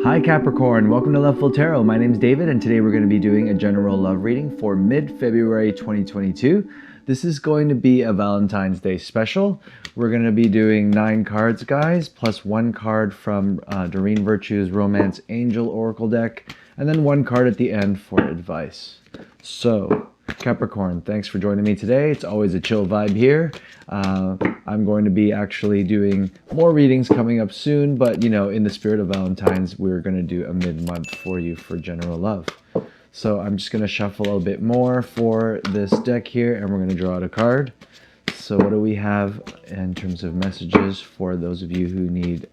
Hi Capricorn, welcome to Loveful Tarot. My name is David and today we're going to be doing a general love reading for mid-February 2022. This is going to be a Valentine's Day special. We're going to be doing 9 cards, guys, plus 1 card from Doreen Virtue's Romance Angel Oracle deck, and then 1 card at the end for advice. So, Capricorn, thanks for joining me today. It's always a chill vibe here. I'm going to be actually doing more readings coming up soon, but you know, in the spirit of Valentine's, we're going to do a mid-month for you for general love. So I'm just going to shuffle a bit more for this deck here, and we're going to draw out a card. So what do we have in terms of messages for those of you who need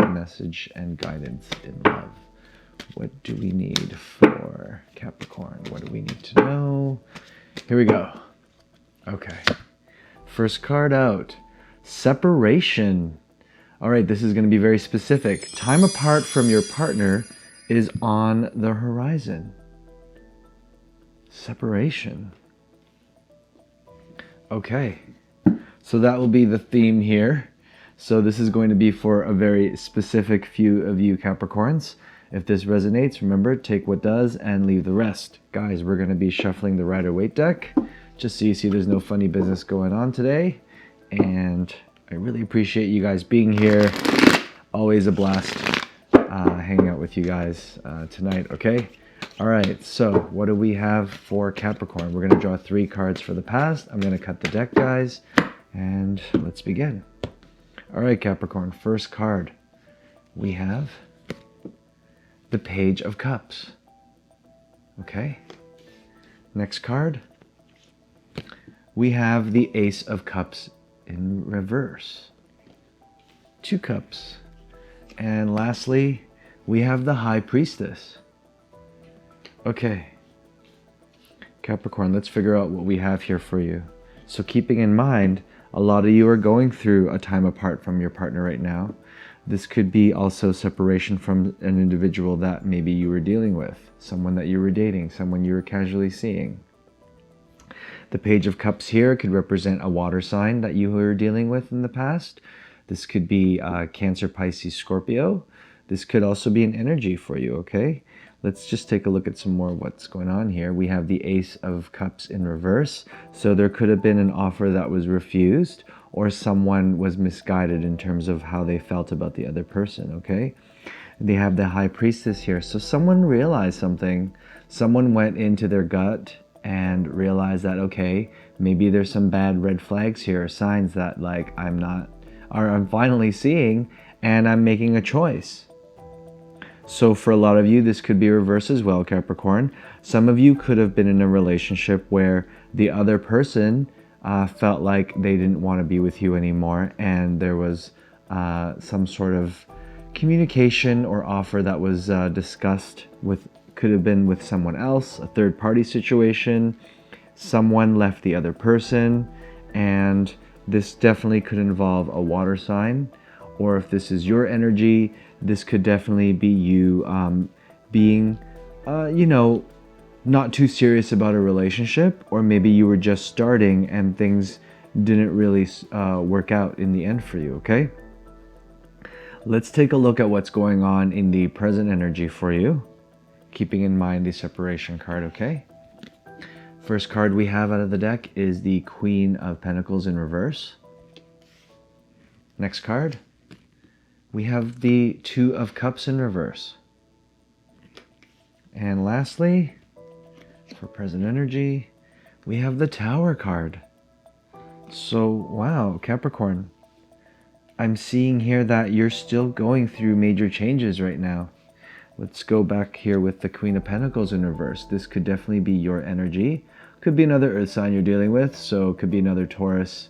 message and guidance in love? What do we need for Capricorn? What do we need to know? Here we go. Okay. First card out. Separation. All right, this is going to be very specific. Time apart from your partner is on the horizon. Separation. Okay. So that will be the theme here. So this is going to be for a very specific few of you Capricorns. If this resonates, remember, take what does and leave the rest. Guys, we're going to be shuffling the Rider-Waite deck, just so you see there's no funny business going on today. And I really appreciate you guys being here. Always a blast hanging out with you guys tonight, okay? All right, so what do we have for Capricorn? We're going to draw 3 cards for the past. I'm going to cut the deck, guys, and let's begin. All right, Capricorn, first card. We have the Page of Cups. Okay. Next card. We have the Ace of Cups in reverse. 2 cups. And lastly, we have the High Priestess. Okay. Capricorn, let's figure out what we have here for you. So keeping in mind, a lot of you are going through a time apart from your partner right now. This could be also separation from an individual that maybe you were dealing with, someone that you were dating, someone you were casually seeing. The Page of Cups here could represent a water sign that you were dealing with in the past. This could be Cancer, Pisces, Scorpio. This could also be an energy for you, okay? Let's just take a look at some more of what's going on here. We have the Ace of Cups in reverse. So there could have been an offer that was refused, or someone was misguided in terms of how they felt about the other person, okay? They have the High Priestess here. So someone realized something. Someone went into their gut and realized that, okay, maybe there's some bad red flags here, signs that like I'm finally seeing, and I'm making a choice. So for a lot of you, this could be reverse as well, Capricorn. Some of you could have been in a relationship where the other person felt like they didn't want to be with you anymore, and there was some sort of communication or offer that was discussed with, could have been with someone else, a third party situation. Someone left the other person, and this definitely could involve a water sign, or if this is your energy, this could definitely be you being, not too serious about a relationship, or maybe you were just starting and things didn't really work out in the end for you, okay? Let's take a look at what's going on in the present energy for you, keeping in mind the separation card, okay? First card we have out of the deck is the Queen of Pentacles in reverse. Next card, we have the 2 of Cups in reverse. And lastly, for present energy, we have the Tower card. So, wow, Capricorn, I'm seeing here that you're still going through major changes right now. Let's go back here with the Queen of Pentacles in reverse. This could definitely be your energy. Could be another earth sign you're dealing with, so it could be another Taurus,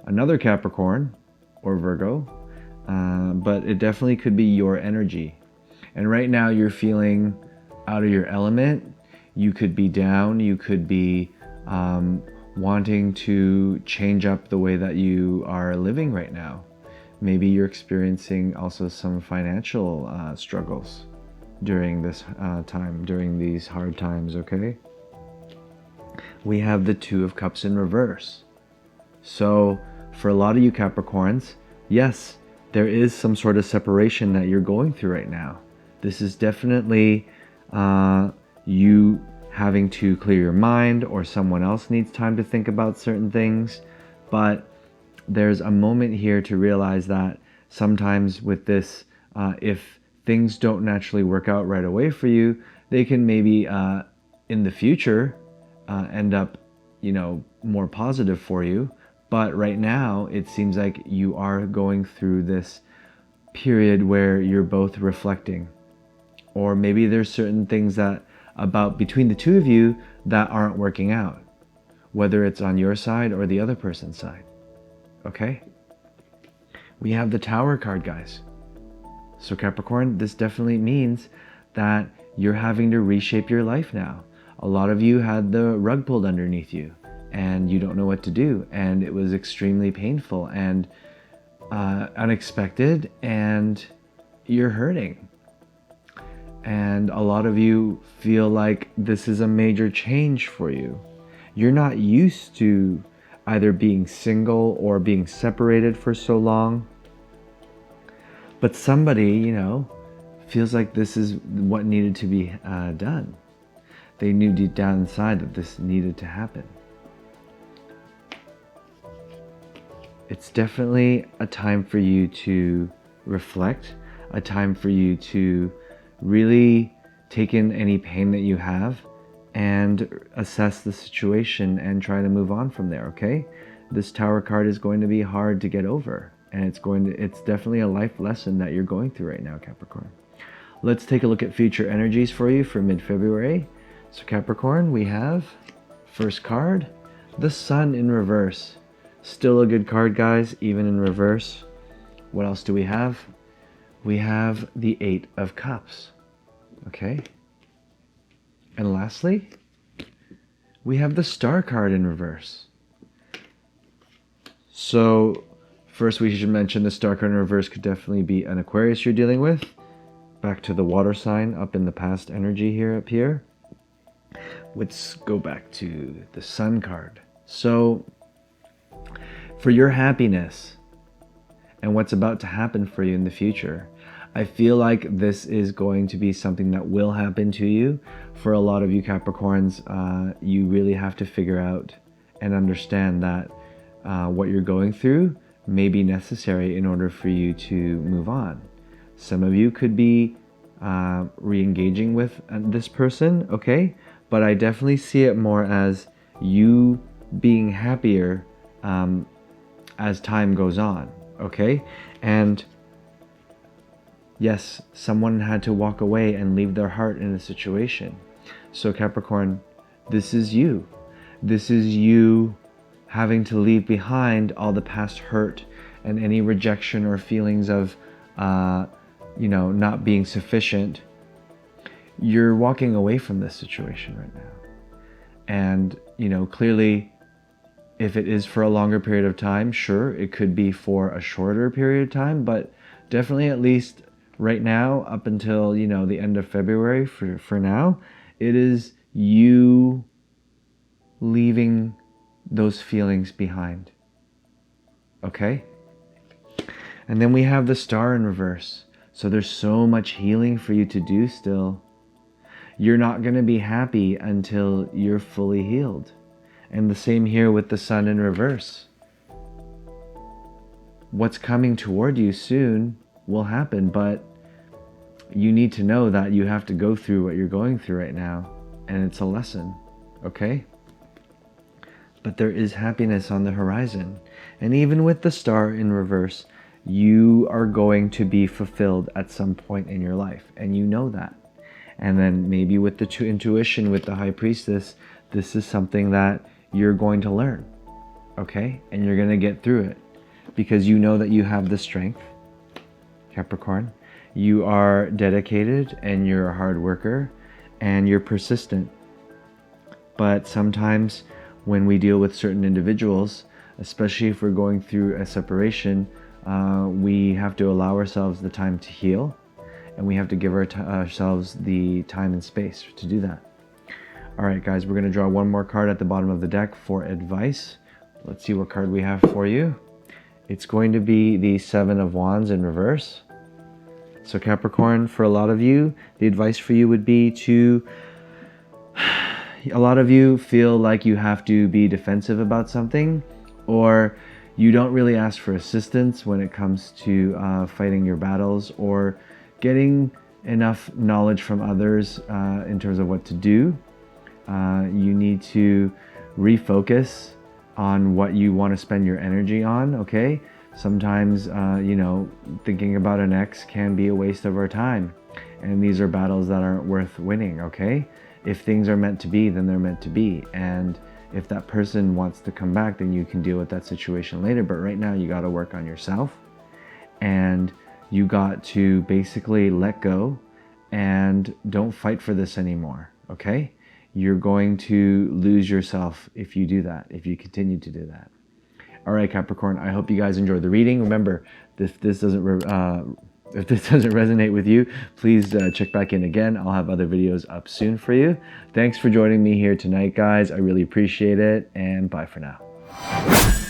another Capricorn, or Virgo. But it definitely could be your energy. And right now you're feeling out of your element. You could be down. You could be wanting to change up the way that you are living right now. Maybe you're experiencing also some financial struggles during this time, during these hard times, okay? We have the 2 of Cups in reverse. So for a lot of you Capricorns, yes, there is some sort of separation that you're going through right now. This is definitely you having to clear your mind, or someone else needs time to think about certain things. But there's a moment here to realize that sometimes with this, if things don't naturally work out right away for you, they can maybe in the future end up, more positive for you. But right now, it seems like you are going through this period where you're both reflecting. Or maybe there's certain things that about between the two of you that aren't working out, whether it's on your side or the other person's side. Okay? We have the Tower card, guys. So Capricorn, this definitely means that you're having to reshape your life now. A lot of you had the rug pulled underneath you and you don't know what to do, and it was extremely painful and unexpected, and you're hurting. And a lot of you feel like this is a major change for you. You're not used to either being single or being separated for so long. But somebody, feels like this is what needed to be done. They knew deep down inside that this needed to happen. It's definitely a time for you to reflect, a time for you to really take in any pain that you have and assess the situation and try to move on from there, okay? This Tower card is going to be hard to get over, and it's definitely a life lesson that you're going through right now, Capricorn. Let's take a look at future energies for you for mid-February. So Capricorn, we have first card, the Sun in reverse. Still a good card, guys, even in reverse. What else do we have? We have the Eight of Cups. Okay. And lastly, we have the Star card in reverse. So first we should mention the Star card in reverse could definitely be an Aquarius you're dealing with. Back to the water sign up in the past energy here up here. Let's go back to the Sun card. So for your happiness and what's about to happen for you in the future, I feel like this is going to be something that will happen to you. For a lot of you Capricorns, you really have to figure out and understand that what you're going through may be necessary in order for you to move on. Some of you could be re-engaging with this person, okay? But I definitely see it more as you being happier as time goes on, okay? And yes, someone had to walk away and leave their heart in a situation. So Capricorn, this is you. This is you having to leave behind all the past hurt and any rejection or feelings of, not being sufficient. You're walking away from this situation right now. And, clearly, if it is for a longer period of time, sure, it could be for a shorter period of time, but definitely at least right now, up until, the end of February for now, it is you leaving those feelings behind. Okay? And then we have the Star in reverse. So there's so much healing for you to do still. You're not going to be happy until you're fully healed. And the same here with the Sun in reverse. What's coming toward you soon will happen, but you need to know that you have to go through what you're going through right now, and it's a lesson, okay? But there is happiness on the horizon. And even with the Star in reverse, you are going to be fulfilled at some point in your life, and you know that. And then maybe with the intuition, with the High Priestess, this is something that you're going to learn, okay? And you're going to get through it because you know that you have the strength, Capricorn. You are dedicated and you're a hard worker and you're persistent. But sometimes when we deal with certain individuals, especially if we're going through a separation, we have to allow ourselves the time to heal, and we have to give ourselves the time and space to do that. All right, guys, we're going to draw one more card at the bottom of the deck for advice. Let's see what card we have for you. It's going to be the Seven of Wands in reverse. So Capricorn, for a lot of you, the advice for you would be to, a lot of you feel like you have to be defensive about something, or you don't really ask for assistance when it comes to fighting your battles or getting enough knowledge from others in terms of what to do. You need to refocus on what you want to spend your energy on, okay? Sometimes, thinking about an ex can be a waste of our time. And these are battles that aren't worth winning, okay? If things are meant to be, then they're meant to be. And if that person wants to come back, then you can deal with that situation later. But right now, you got to work on yourself. And you got to basically let go and don't fight for this anymore, okay? You're going to lose yourself if you do that, if you continue to do that. All right, Capricorn, I hope you guys enjoyed the reading. Remember, if this doesn't resonate with you, please check back in again. I'll have other videos up soon for you. Thanks for joining me here tonight, guys. I really appreciate it, and bye for now.